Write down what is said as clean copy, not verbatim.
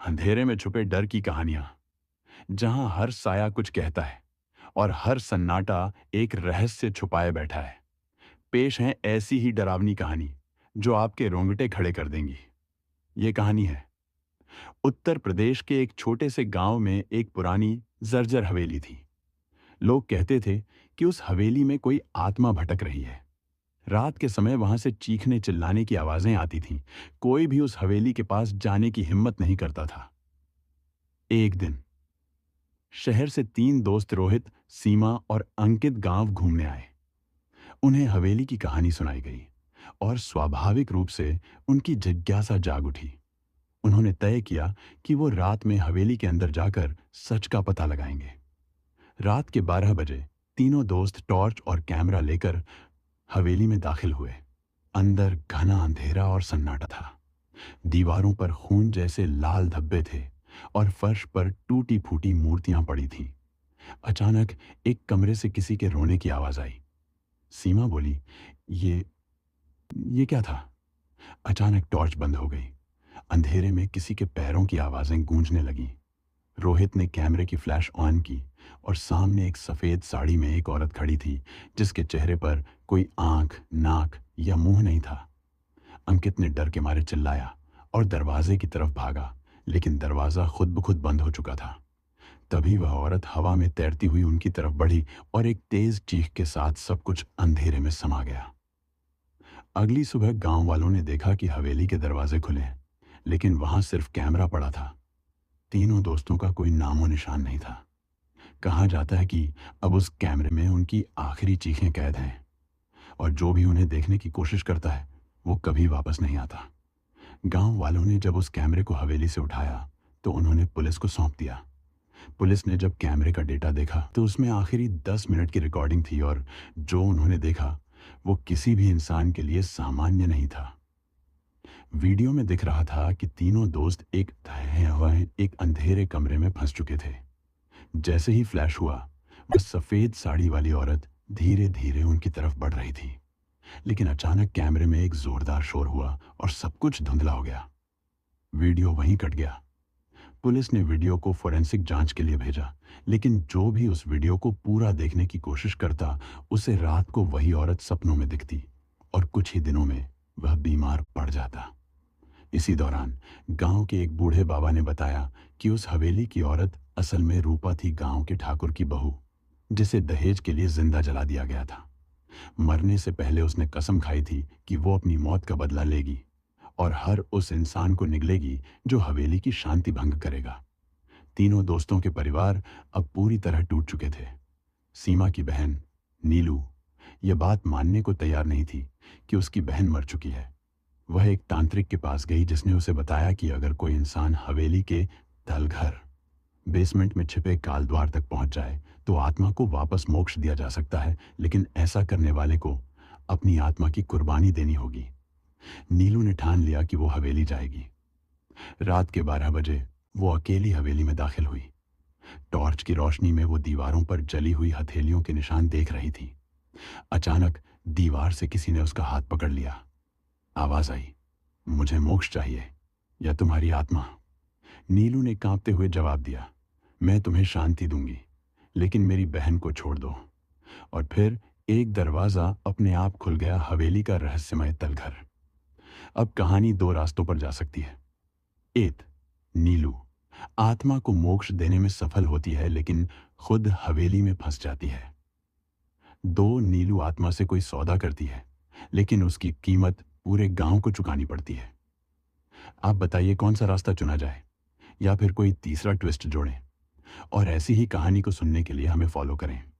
अंधेरे में छुपे डर की कहानियां, जहां हर साया कुछ कहता है और हर सन्नाटा एक रहस्य छुपाए बैठा है। पेश है ऐसी ही डरावनी कहानी जो आपके रोंगटे खड़े कर देंगी। ये कहानी है उत्तर प्रदेश के एक छोटे से गांव में एक पुरानी जर्जर हवेली थी। लोग कहते थे कि उस हवेली में कोई आत्मा भटक रही है। रात के समय वहां से चीखने चिल्लाने की आवाजें आती थीं। कोई भी उस हवेली के पास जाने की हिम्मत नहीं करता था। एक दिन शहर से तीन दोस्त रोहित, सीमा और अंकित गांव घूमने आए। उन्हें हवेली की कहानी सुनाई गई और स्वाभाविक रूप से उनकी जिज्ञासा जाग उठी। उन्होंने तय किया कि वो रात में हवेली के अंदर जाकर सच का पता लगाएंगे। रात के 12 बजे तीनों दोस्त टॉर्च और कैमरा लेकर हवेली में दाखिल हुए। अंदर घना अंधेरा और सन्नाटा था। दीवारों पर खून जैसे लाल धब्बे थे और फर्श पर टूटी फूटी मूर्तियां पड़ी थीं। अचानक एक कमरे से किसी के रोने की आवाज आई। सीमा बोली, ये ये क्या था? अचानक टॉर्च बंद हो गई। अंधेरे में किसी के पैरों की आवाजें गूंजने लगीं। रोहित ने कैमरे की फ्लैश ऑन की और सामने एक सफेद साड़ी में एक औरत खड़ी थी, जिसके चेहरे पर कोई आंख, नाक या मुंह नहीं था। अंकित ने डर के मारे चिल्लाया और दरवाजे की तरफ भागा, लेकिन दरवाजा खुद ब खुद बंद हो चुका था। तभी वह औरत हवा में तैरती हुई उनकी तरफ बढ़ी और एक तेज चीख के साथ सब कुछ अंधेरे में समा गया। अगली सुबह गांव वालों ने देखा कि हवेली के दरवाजे खुले हैं, लेकिन वहां सिर्फ कैमरा पड़ा था। तीनों दोस्तों का कोई नामो निशान नहीं था। कहा जाता है कि अब उस कैमरे में उनकी आखिरी चीखें कैद हैं और जो भी उन्हें देखने की कोशिश करता है वो कभी वापस नहीं आता। गांव वालों ने जब उस कैमरे को हवेली से उठाया तो उन्होंने पुलिस को सौंप दिया। पुलिस ने जब कैमरे का डेटा देखा तो उसमें आखिरी 10 मिनट की रिकॉर्डिंग थी और जो उन्होंने देखा वो किसी भी इंसान के लिए सामान्य नहीं था। वीडियो में दिख रहा था कि तीनों दोस्त एक अंधेरे कमरे में फंस चुके थे। जैसे ही फ्लैश हुआ, वह सफेद साड़ी वाली औरत धीरे धीरे उनकी तरफ बढ़ रही थी। लेकिन अचानक कैमरे में एक जोरदार शोर हुआ और सब कुछ धुंधला हो गया। वीडियो वहीं कट गया। पुलिस ने वीडियो को फोरेंसिक जांच के लिए भेजा, लेकिन जो भी उस वीडियो को पूरा देखने की कोशिश करता, उसे रात को वही औरत सपनों में दिखती और कुछ ही दिनों में वह बीमार पड़ जाता। इसी दौरान गांव के एक बूढ़े बाबा ने बताया कि उस हवेली की औरत असल में रूपा थी, गांव के ठाकुर की बहू, जिसे दहेज के लिए जिंदा जला दिया गया था। मरने से पहले उसने कसम खाई थी कि वो अपनी मौत का बदला लेगी और हर उस इंसान को निगलेगी जो हवेली की शांति भंग करेगा। तीनों दोस्तों के परिवार अब पूरी तरह टूट चुके थे। सीमा की बहन नीलू यह बात मानने को तैयार नहीं थी कि उसकी बहन मर चुकी है। वह एक तांत्रिक के पास गई, जिसने उसे बताया कि अगर कोई इंसान हवेली के तलघर बेसमेंट में छिपे काल द्वार तक पहुंच जाए तो आत्मा को वापस मोक्ष दिया जा सकता है, लेकिन ऐसा करने वाले को अपनी आत्मा की कुर्बानी देनी होगी। नीलू ने ठान लिया कि वो हवेली जाएगी। रात के 12 बजे वो अकेली हवेली में दाखिल हुई। टॉर्च की रोशनी में वो दीवारों पर जली हुई हथेलियों के निशान देख रही थी। अचानक दीवार से किसी ने उसका हाथ पकड़ लिया। आवाज आई, मुझे मोक्ष चाहिए या तुम्हारी आत्मा। नीलू ने कांपते हुए जवाब दिया, मैं तुम्हें शांति दूंगी, लेकिन मेरी बहन को छोड़ दो। और फिर एक दरवाजा अपने आप खुल गया, हवेली का रहस्यमय तलघर। अब कहानी दो रास्तों पर जा सकती है। एक, नीलू आत्मा को मोक्ष देने में सफल होती है, लेकिन खुद हवेली में फंस जाती है। दो, नीलू आत्मा से कोई सौदा करती है, लेकिन उसकी कीमत पूरे गांव को चुकानी पड़ती है। आप बताइए कौन सा रास्ता चुना जाए, या फिर कोई तीसरा ट्विस्ट जोड़ें? और ऐसी ही कहानी को सुनने के लिए हमें फॉलो करें।